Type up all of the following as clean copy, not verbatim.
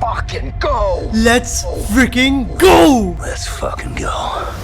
fucking go! Let's freaking go! Let's fucking go.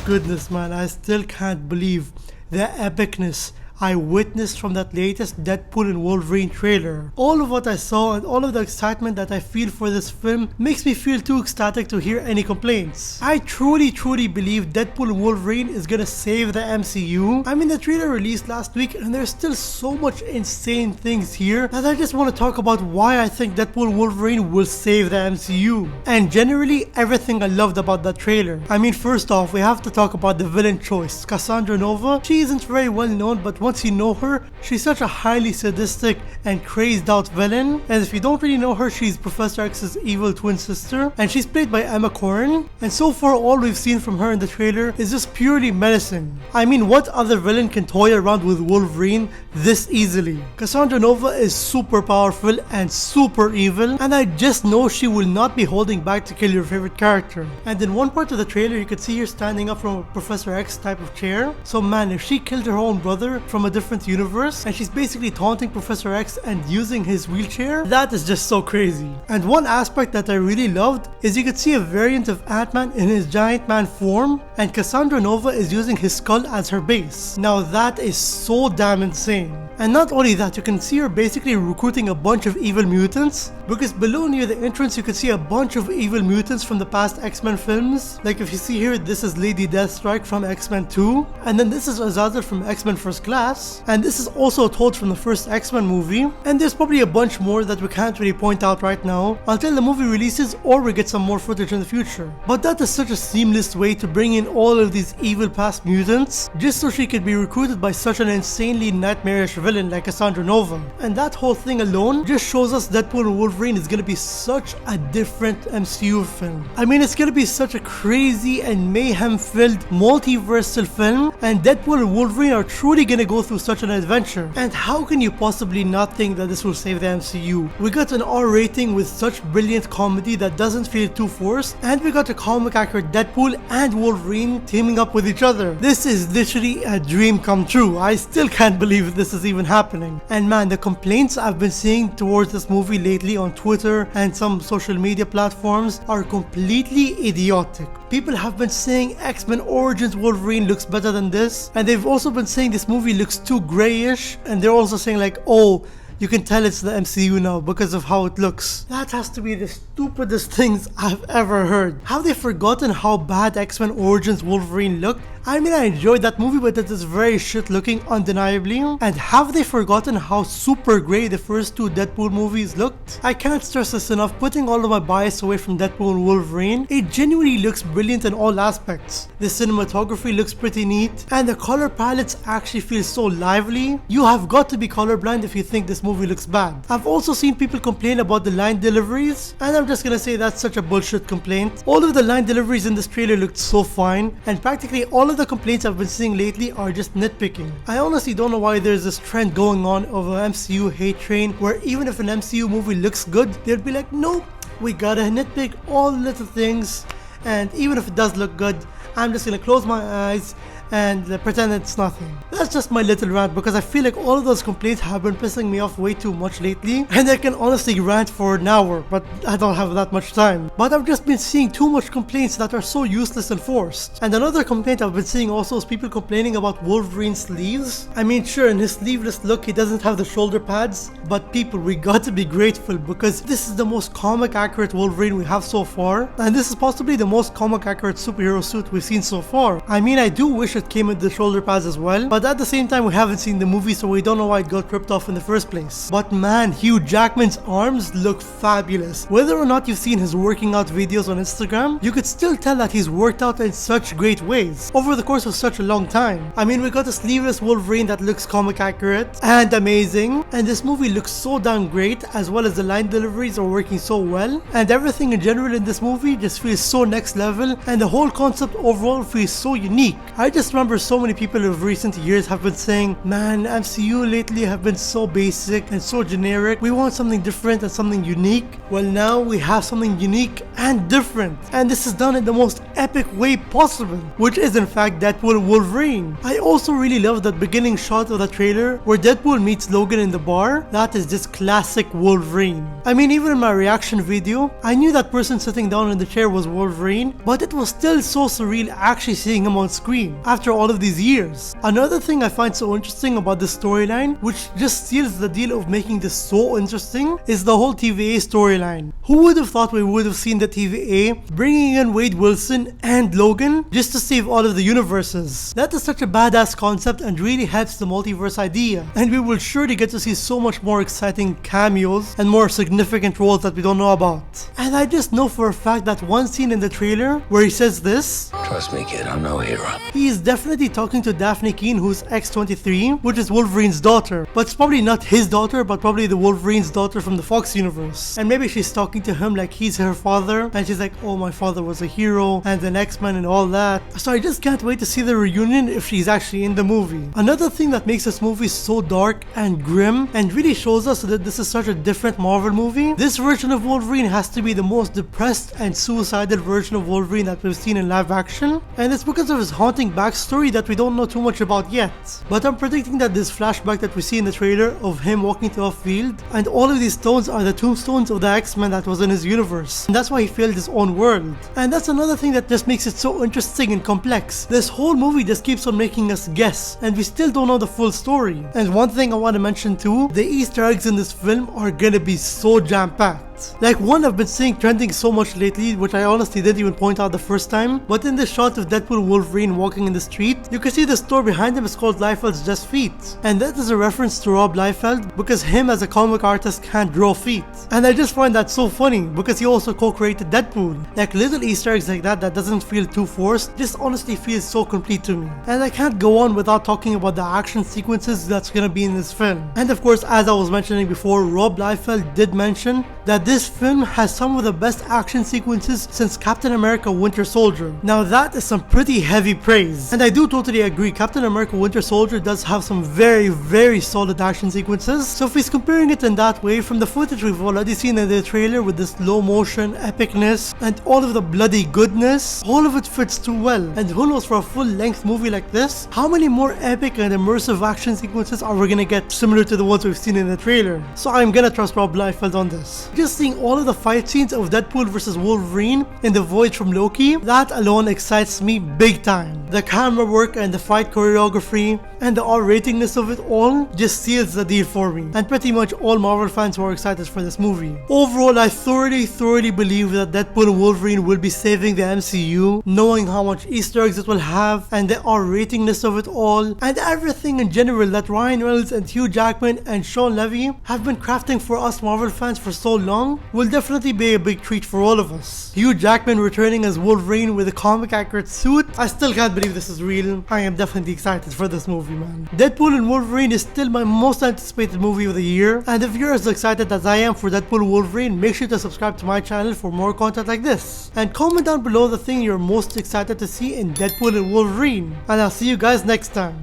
Goodness, man, I still can't believe the epicness I witnessed from that latest Deadpool and Wolverine trailer. All of what I saw and all of the excitement that I feel for this film makes me feel too ecstatic to hear any complaints. I truly believe Deadpool and Wolverine is gonna save the MCU. I mean, the trailer released last week and there's still so much insane things here that I just want to talk about why I think Deadpool and Wolverine will save the MCU. And generally, everything I loved about that trailer. I mean, first off, we have to talk about the villain choice. Cassandra Nova, she isn't very well known, but once you know her, she's such a highly sadistic and crazed out villain. And if you don't really know her, she's Professor X's evil twin sister, and she's played by Emma Corrin. And so far, all we've seen from her in the trailer is just purely menacing. I mean, what other villain can toy around with Wolverine this easily? Cassandra Nova is super powerful and super evil, and I just know she will not be holding back to kill your favorite character. And in one part of the trailer, you could see her standing up from a Professor X type of chair. So man, if she killed her own brother from a different universe and she's basically taunting Professor X and using his wheelchair, that is just so crazy. And one aspect that I really loved is you could see a variant of Ant-Man in his giant man form, and Cassandra Nova is using his skull as her base. Now that is so damn insane. And not only that, you can see her basically recruiting a bunch of evil mutants, because below near the entrance you can see a bunch of evil mutants from the past X-Men films. Like if you see here, this is Lady Deathstrike from X-Men 2, and then this is Azazel from X-Men First Class, and this is also Toad from the first X-Men movie, and there's probably a bunch more that we can't really point out right now until the movie releases or we get some more footage in the future. But that is such a seamless way to bring in all of these evil past mutants just so she could be recruited by such an insanely nightmarish villain like Cassandra Nova. And that whole thing alone just shows us Deadpool and Wolverine is gonna be such a different MCU film. I mean, it's gonna be such a crazy and mayhem filled multiversal film, and Deadpool and Wolverine are truly gonna go through such an adventure. And how can you possibly not think that this will save the MCU? We got an R rating with such brilliant comedy that doesn't feel too forced, and we got a comic accurate Deadpool and Wolverine teaming up with each other. This is literally a dream come true. I still can't believe this is even happening. And man, the complaints I've been seeing towards this movie lately on Twitter and some social media platforms are completely idiotic. People have been saying X-Men Origins Wolverine looks better than this, and they've also been saying this movie looks too grayish, and they're also saying like, oh, you can tell it's the MCU now because of how it looks. That has to be the stupidest things I've ever heard. Have they forgotten how bad X-Men Origins Wolverine looked? I mean, I enjoyed that movie, but it is very shit looking, undeniably. And have they forgotten how super grey the first two Deadpool movies looked? I can't stress this enough, putting all of my bias away from Deadpool and Wolverine, it genuinely looks brilliant in all aspects. The cinematography looks pretty neat, and the color palettes actually feel so lively. You have got to be colorblind if you think this movie looks bad. I've also seen people complain about the line deliveries, and I'm just gonna say that's such a bullshit complaint. All of the line deliveries in this trailer looked so fine, and practically all of the complaints I've been seeing lately are just nitpicking. I honestly don't know why there's this trend going on of an MCU hate train where even if an MCU movie looks good, they'll be like, nope, we gotta nitpick all little things, and even if it does look good, I'm just gonna close my eyes and pretend it's nothing. That's just my little rant, because I feel like all of those complaints have been pissing me off way too much lately, and I can honestly rant for an hour, but I don't have that much time. But I've just been seeing too much complaints that are so useless and forced. And another complaint I've been seeing also is people complaining about Wolverine's sleeves. I mean, sure, in his sleeveless look he doesn't have the shoulder pads, but people, we got to be grateful, because this is the most comic accurate Wolverine we have so far, and this is possibly the most comic accurate superhero suit we've seen so far. I mean, I do wish it came with the shoulder pads as well, but at the same time we haven't seen the movie, so we don't know why it got ripped off in the first place. But man, Hugh Jackman's arms look fabulous. Whether or not you've seen his working out videos on Instagram, you could still tell that he's worked out in such great ways over the course of such a long time. I mean, we got a sleeveless Wolverine that looks comic accurate and amazing, and this movie looks so damn great, as well as the line deliveries are working so well, and everything in general in this movie just feels so next level, and the whole concept overall feels so unique. I just just remember so many people of recent years have been saying, man, MCU lately have been so basic and so generic. We want something different and something unique. Well, now we have something unique and different. And this is done in the most epic way possible, which is in fact Deadpool and Wolverine. I also really love that beginning shot of the trailer where Deadpool meets Logan in the bar. That is just classic Wolverine. I mean, even in my reaction video, I knew that person sitting down in the chair was Wolverine, but it was still so surreal actually seeing him on screen after all of these years. Another thing I find so interesting about this storyline, which just seals the deal of making this so interesting, is the whole TVA storyline. Who would have thought we would have seen the TVA bringing in Wade Wilson and Logan just to save all of the universes? That is such a badass concept and really helps the multiverse idea, and we will surely get to see so much more exciting cameos and more significant roles that we don't know about. And I just know for a fact that one scene in the trailer where he says this, Trust me, kid, I'm no hero. he is definitely talking to Daphne Keane, who's X-23, which is Wolverine's daughter. But it's probably not his daughter, but probably the Wolverine's daughter from the Fox universe. And maybe she's talking to him like he's her father, and she's like, oh, my father was a hero, and an X-Men and all that. So I just can't wait to see the reunion if she's actually in the movie. Another thing that makes this movie so dark and grim, and really shows us that this is such a different Marvel movie, this version of Wolverine has to be the most depressed and suicidal version of Wolverine that we've seen in live action, and it's because of his haunting backstory that we don't know too much about yet. But I'm predicting that this flashback that we see in the trailer of him walking to a field, and all of these stones are the tombstones of the X-Men that was in his universe, and that's why he failed his own world. And that's another thing that just makes it so interesting and complex. This whole movie just keeps on making us guess, and we still don't know the full story. And one thing I want to mention too, the Easter eggs in this film are gonna be so jam-packed. Like one I've been seeing trending so much lately, which I honestly didn't even point out the first time, but in the shot of Deadpool and Wolverine walking in the street, you can see the store behind him is called Liefeld's Just Feet. And that is a reference to Rob Liefeld, because him as a comic artist can't draw feet. And I just find that so funny, because he also co-created Deadpool. Like little Easter eggs like that doesn't feel too forced, just honestly feels so complete to me. And I can't go on without talking about the action sequences that's gonna be in this film. And of course, as I was mentioning before, Rob Liefeld did mention that this film has some of the best action sequences since Captain America Winter Soldier. Now that is some pretty heavy praise, and I do totally agree. Captain America Winter Soldier does have some very solid action sequences. So if he's comparing it in that way, from the footage we've already seen in the trailer with the slow motion epicness and all of the bloody goodness, all of it fits too well. And who knows, for a full length movie like this, how many more epic and immersive action sequences are we gonna get similar to the ones we've seen in the trailer? So I'm gonna trust Rob Liefeld on this. Just seeing all of the fight scenes of Deadpool vs Wolverine in the Void from Loki, that alone excites me big time. The camera work and the fight choreography and the R-ratingness of it all just seals the deal for me, and pretty much all Marvel fans who are excited for this movie. Overall, I thoroughly believe that Deadpool and Wolverine will be saving the MCU, knowing how much Easter eggs it will have, and the R-ratingness of it all, and everything in general that Ryan Reynolds and Hugh Jackman and Sean Levy have been crafting for us Marvel fans for so long, will definitely be a big treat for all of us. Hugh Jackman returning as Wolverine with a comic accurate suit, I still can't believe this is real. I am definitely excited for this movie, man. Deadpool and Wolverine is still my most anticipated movie of the year, and if you're as excited as I am for Deadpool and Wolverine, make sure to subscribe to my channel for more content like this. And comment down below the thing you're most excited to see in Deadpool and Wolverine. And I'll see you guys next time.